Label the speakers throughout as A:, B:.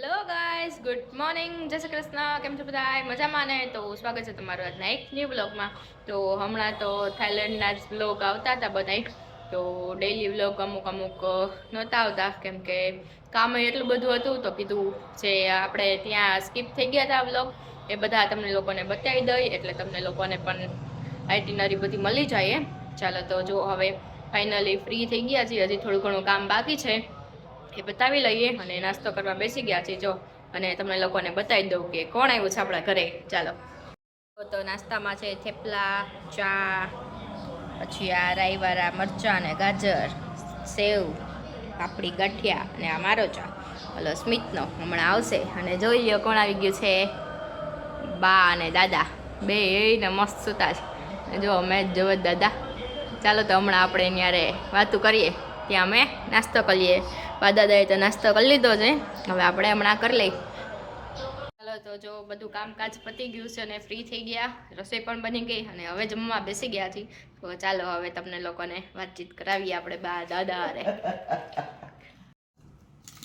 A: Hello guys, good morning, જય શ્રી કૃષ્ણ. કેમ છો બધા? મજામાં ને? તો સ્વાગત છે તમારું આજના એક ન્યૂ બ્લોગમાં. તો હમણાં તો થાઈલેન્ડના જ બ્લોગ આવતા હતા બધાય. તો ડેઈલી બ્લોગ અમુક નહોતા આવતા કેમ કે કામ એટલું બધું હતું. તો કીધું જે આપણે ત્યાં સ્કીપ થઈ ગયા હતા બ્લોગ એ બધા તમને લોકોને બતાવી દઈ, એટલે તમને લોકોને પણ આઇટિનરી બધી મળી જાય. ચાલો તો જો હવે ફાઇનલી ફ્રી થઈ ગયા છીએ. હજી થોડું ઘણું કામ બાકી છે એ બતાવી લઈએ અને નાસ્તો કરવા બેસી ગયા છે જો. અને તમને લોકોને બતાવી દઉં કે કોણ આવ્યું છે આપણા ઘરે. ચાલો તો નાસ્તામાં છે થેપલા, ચા, પછી આ રાઈવાળા મરચાં અને ગાજર, સેવ, પાપડી, ગાંઠિયા અને આ મારો ચા. હલો સ્મિતનો હમણાં આવશે. અને જોઈ લો કોણ આવી ગયું છે. બા અને દાદા બે એને મસ્ત સૂતા છે. જો મેચ જોવે દાદા. ચાલો તો હમણાં આપણે ન્યારે વાતું કરીએ ત્યાં અમે નાસ્તો કરીએ. બા દાદાએ તો નાસ્તો કરી લીધો છે, હવે આપણે હમણાં કરી લઈ. ચાલો તો જો બધું કામકાજ પતી ગયું છે અને ફ્રી થઈ ગયા. રસોઈ પણ બની ગઈ અને હવે જમવા બેસી ગયા છીએ. તો ચાલો હવે તમને લોકોને વાતચીત કરાવીએ આપણે બા દાદા અરે.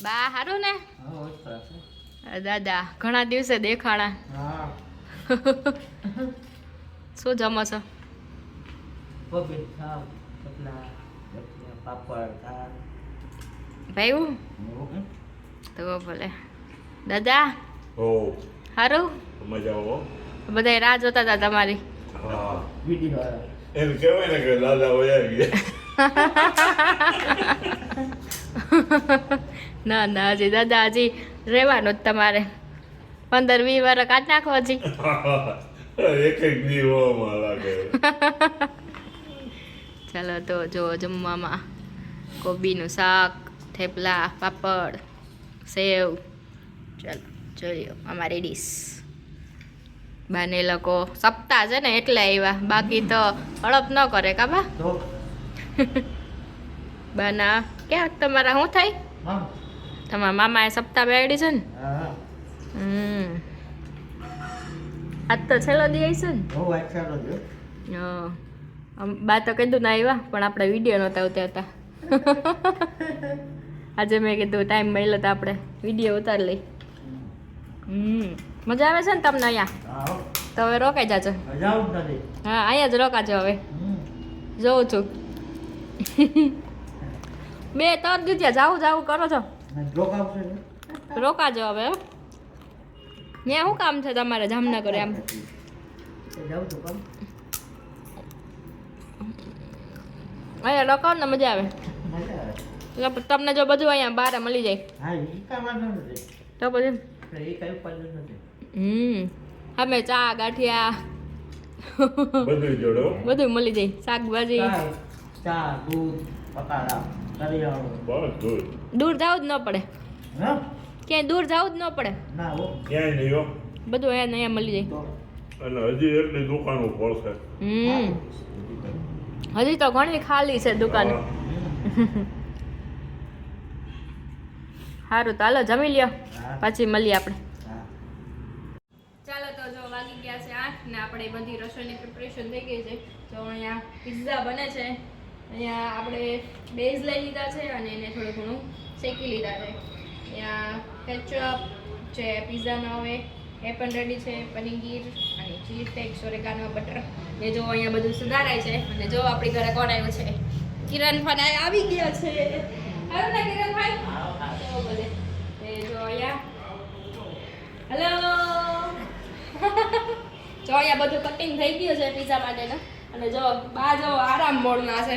A: બા હારું ને? દાદા ઘણા દિવસે દેખાણા. શું જમો છો? ભાઈ તો ભલે. દાદા હારું? બધા રાહ જોતા હતા તમારી.
B: એમ કહેવાય ને કે દાદા વયા ગયા.
A: ના ના, હજી દાદા હજી રહેવાનું જ તમારે 15-20 વાર કાઢ નાખો હજી.
B: એક દીવામાં લાગે.
A: ચાલો તો જો જમવામાં કોબીનું શાક, થેપલા, પાપડ, સેવ. ચાલો જોયો અમારી ડીશ. બાને લોકો સપ્તાહ છે ને એટલે આવ્યા, બાકી તો હડપ ન કરે કાબા. બાના ક્યાં તમારા શું થાય? તમારા મામાએ સપ્તાહ બેડી છે ને? આજ તો છેલ્લો દિવસ છે ને? બા તો કીધું ના આવ્યા પણ આપણે વિડીયો નહોતા ઉતારતા. આજે મેં કીધું ટાઈમ મળ્યો તો આપણે વિડીયો ઉતારી લઈ. મજા આવે છે ને તમને અહીંયા? તો હવે રોકાઈ જાજો. હા અહીંયા જ રોકાજો હવે. જોઉં છું 2-3 દિવસ જાવું કરો છો. રોકાજો હવે. ત્યાં શું કામ છે તમારે જામનગર? એમ અહીંયા રોકાવ ને મજા આવે. તમને જો બધું અહીંયા બહાર મળી જાય તો પછી અમે ચા, ગાંઠિયા બધું મળી જાય. શાકભાજી, દૂર જવું જ ન પડે. ક્યાંય દૂર જવું જ ન પડે. બધું અહીંયા મળી જાય.
B: અને હજી એટલી દુકાનો પડશે.
A: હજી તો ઘણી ખાલી છે દુકાન. સારું તો હાલો જમી લ્યો, પછી મળીએ આપણે. ચાલો તો જો વાગી ગયા છે 8 ને આપણે બધી રસોઈની પ્રિપરેશન થઈ ગઈ છે. તો અહીંયા પિઝા બને છે. અહીંયા આપણે બેઝ લઈ લીધા છે અને એને થોડું ઘણું શેકી લીધા છે. અહીંયા કેચઅપ છે, પિઝાનો હવે એ પણ રેડી છે, પનીર અને ચીલી ફ્લેક્સ, ઓરેગાનો, બટર. એ જો અહીંયા બધું સુધારાય છે. અને જો આપણી ઘરે કોણ આવ્યું છે? કિરણભાઈ આવી ગયા છે. આવ્યો ને કિરણભાઈ? બોલે એ જો અહીંયા હેલો. જો અહીંયા બધું કટિંગ થઈ ગયું છે પિઝા માટેનું. અને જો બા જો આરામ મોડમાં છે.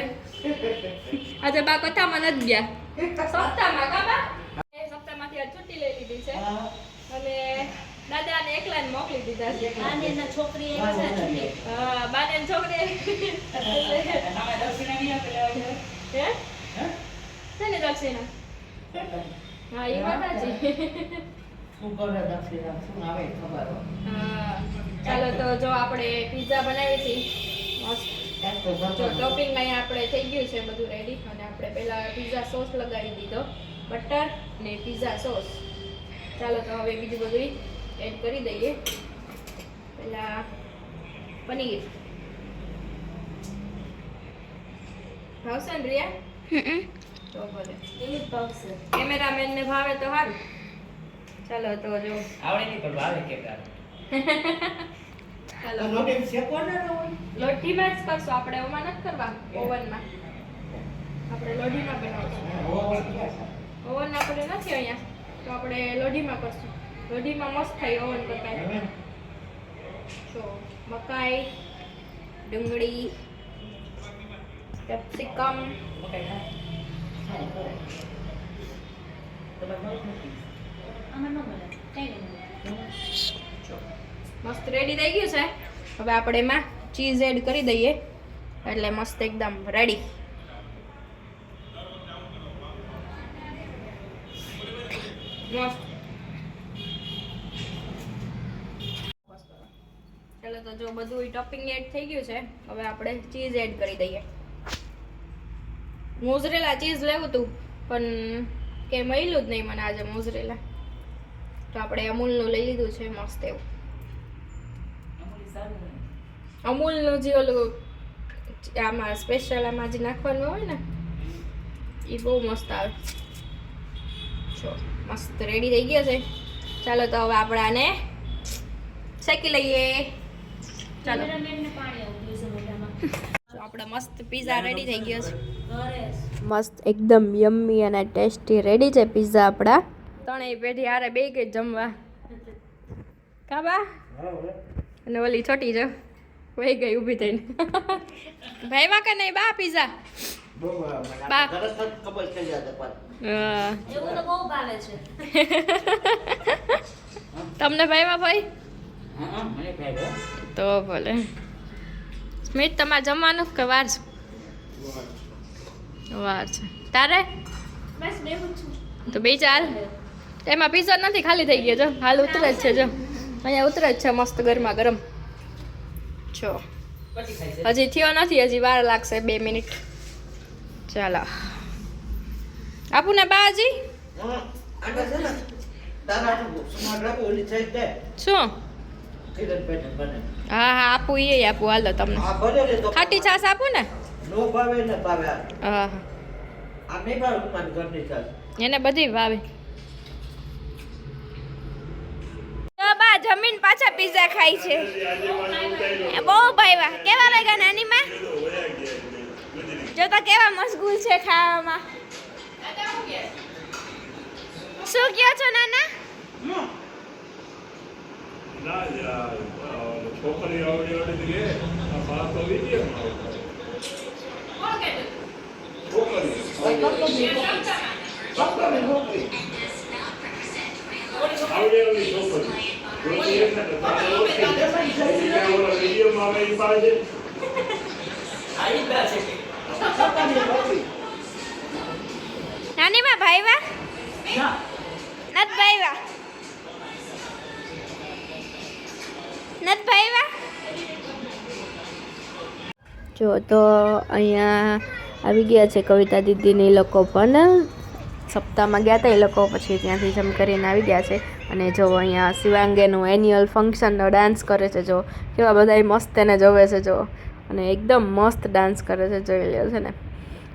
A: આજે બા કથામાં નથી ગયા. સપ્તાહમાં કાબા સપ્તાહમાંથી આજ છુટ્ટી લઈ લીધી છે. અને દાદાને એકલાને મોકલી દીધા છે. બાનેના છોકરી હા બાને છોકરી હે છે ને દક્ષિણા. હા એ વાત સાચી. ચાલો તો જો આપણે પિઝા બનાવી છે. જો ટોપિંગ અહીંયા આપણે થઈ ગયું છે બધું રેડી. અને આપણે પહેલા પિઝા સોસ લગાવી દીધો, બટર ને પિઝા સોસ. ચાલો તો હવે બીજું બધું એડ કરી દઈએ. પહેલા પનીર ભાવશે ને રિયા? તો ભલે કેમેરામેન ને ભાવે તો સારું. ચાલો તો જો
C: આવડે નહીં પણ ભાવે કેક આવે.
A: ચાલો
C: લોટીમાં શેકવાના ના હોય?
A: લોઢીમાં જ કરશું આપણે, ઓમાં નથી કરવા ઓવનમાં. આપણે લોઢીમાં બનાવશું. ઓવન આપણે નથી અહીંયા, તો આપણે લોઢીમાં કરશું. લોઢીમાં મસ્ત થાય ઓવન કરતા. જો મકાઈ, ડુંગળી, કેપ્સિકમ, મસ્ત રેડી થઈ ગયું છે. હવે આપણે એમાં ચીઝ એડ કરી દઈએ એટલે મસ્ત એકદમ રેડી. મસ્ત. ચાલો તો જો બધું ટોપિંગ એડ થઈ ગયું છે. હવે આપણે ચીઝ એડ કરી દઈએ. મોઝરેલા ચીઝ લેવું હતું પણ કે મળ્યું જ નહીં મને આજે મોઝરેલા, તો આપણે અમૂલનું લઈ લીધું છે મસ્ત એવું. અમૂલનું જે ઓલું આમાં સ્પેશિયલ આમાં જે નાખવાનું હોય ને એ બહુ મસ્ત આવે. જો મસ્ત રેડી થઈ ગયો છે. ચાલો તો હવે આપણે આને શેકી લઈએ. ચાલો આપણે મસ્ત પીઝા રેડી થઈ ગયો છે. મસ્ત એકદમ યમ્મી અને ટેસ્ટી રેડી છે પીઝા આપણા. ત્રણેય પેઢી હારે બે ગઈ જમવા. કા બા? અને ઓલી છોટી જો વહી ગઈ ઊભી થઈને. ભાઈ વા કે નહીં બા પીઝા? બા
C: ખબર થઈ જાય
A: એવું તો બહુ ભાવે છે. તમને ભાઈમાં ભાઈ?
C: મને ભાઈ
A: તો ભલે. સ્મિત તમારે જમવાનું કે વાર છે? વાર છે. તારે? બસ બેહું છું. તો બે ચાલ. એમાં પીઝા નથી, ખાલી થઈ ગયો જો. હાલ ઉતરે જ છે જો. અહીંયા ઉતરે જ છે મસ્ત ગરમા ગરમ. જો હજી થયો નથી, હજી વાર લાગશે 2 મિનિટ. ચાલો આપું ને બાજી.
C: આટા છે ને તારા સુમાર રાખો ઓલી સાઈડ દે.
A: શું?
C: કિરણ પેટર્ન બને.
A: હા હા આપું, એ આપું. હાલો તમને
C: આ ભલે રે તો
A: ખાટી છાશ આપું ને?
C: નો ભાવે ને ભાવે આ.
A: હા
C: આ નહીં ભાવે મારી ઘરની ચાલ.
A: એને બધી ભાવે. બા જમીન પાછા પીઝા ખાય છે. બહુ ભાઈવા. કેવા લાગ્યા નાની માં? જો તો કેવા મશગુલ છે ખાવામાં. શું કહો છો નાના?
B: ના યાર, છોકરી આવડી આવડી લે આ બા તો વિડિયો છોકરી આવડી આવડી છોકરી રોટી એટલે તો તારે ઓલા વિડિયોમાં આવે ઈ પાડે.
C: આઈ બા છે.
A: નાની માં ભાઈવા?
C: ના
A: નત ભાઈવા? નત ભાઈવા? જો તો અહીંયા આવી ગયા છે કવિતા દીદીને એ લોકો પણ સપ્તાહમાં ગયા હતા એ લોકો, પછી ત્યાંથી જમ કરીને આવી ગયા છે. અને જો અહીંયા શિવાંગીનું એન્યુઅલ ફંક્શનનો ડાન્સ કરે છે. જો કેવા બધા મસ્ત એને જોવે છે જો, અને એકદમ મસ્ત ડાન્સ કરે છે, જોઈ લ્યો છે ને.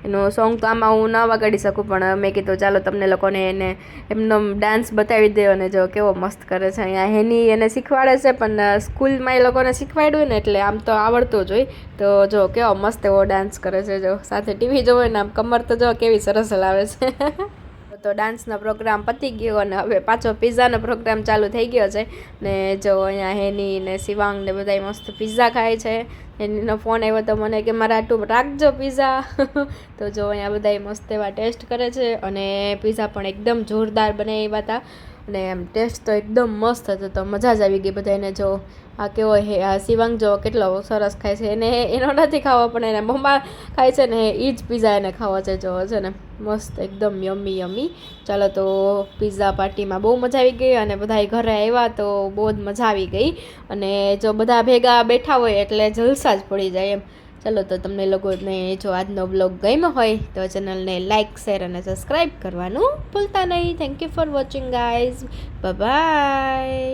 A: એનું સોંગ તો આમાં હું ન વગાડી શકું, પણ મેં કીધું ચાલો તમને લોકોને એને એમનો ડાન્સ બતાવી દે. અને જો કેવો મસ્ત કરે છે. અહીંયા હેની એને શીખવાડે છે, પણ સ્કૂલમાં એ લોકોને શીખવાડ્યું ને એટલે આમ તો આવડતું જ હોય. તો જો કેવો મસ્ત એવો ડાન્સ કરે છે. જો સાથે ટીવી જોવે ને આમ કમર તો જો કેવી સરસ હલાવે છે. તો ડાન્સનો પ્રોગ્રામ પતી ગયો અને હવે પાછો પીઝાનો પ્રોગ્રામ ચાલુ થઈ ગયો છે. ને જો અહીંયા હેની ને શિવાંગ ને બધાય મસ્ત પીઝા ખાય છે. એનો ફોન આવ્યો તો મને કે મારા આટલું રાખજો પીઝા. તો જો અહીંયા બધાય મસ્ત એવા ટેસ્ટ કરે છે, અને પીઝા પણ એકદમ જોરદાર બનાવ્યા હતા. અને એમ ટેસ્ટ તો એકદમ મસ્ત હતો, તો મજા જ આવી ગઈ બધાને. જો આ કેવો આ શિવાંગ જો કેટલો સરસ ખાય છે. એને એનો નથી ખાવો, પણ એને મમ્મા ખાય છે ને એ જ પીઝા એને ખાવો છે. જો છે ને મસ્ત એકદમ યમ્મી યમ્મી. ચાલો તો પીઝા પાર્ટીમાં બહુ મજા આવી ગઈ, અને બધા ઘરે આવ્યા તો બહુ જ મજા આવી ગઈ. અને જો બધા ભેગા બેઠા હોય એટલે જલસા જ પડી જાય એમ. ચાલો તો તમને લોકોને જો આજનો બ્લોગ ગમ્યો હોય તો ચેનલને લાઇક, શેર અને સબસ્ક્રાઈબ કરવાનું ભૂલતા નહીં. Thank you for watching guys. Bye bye.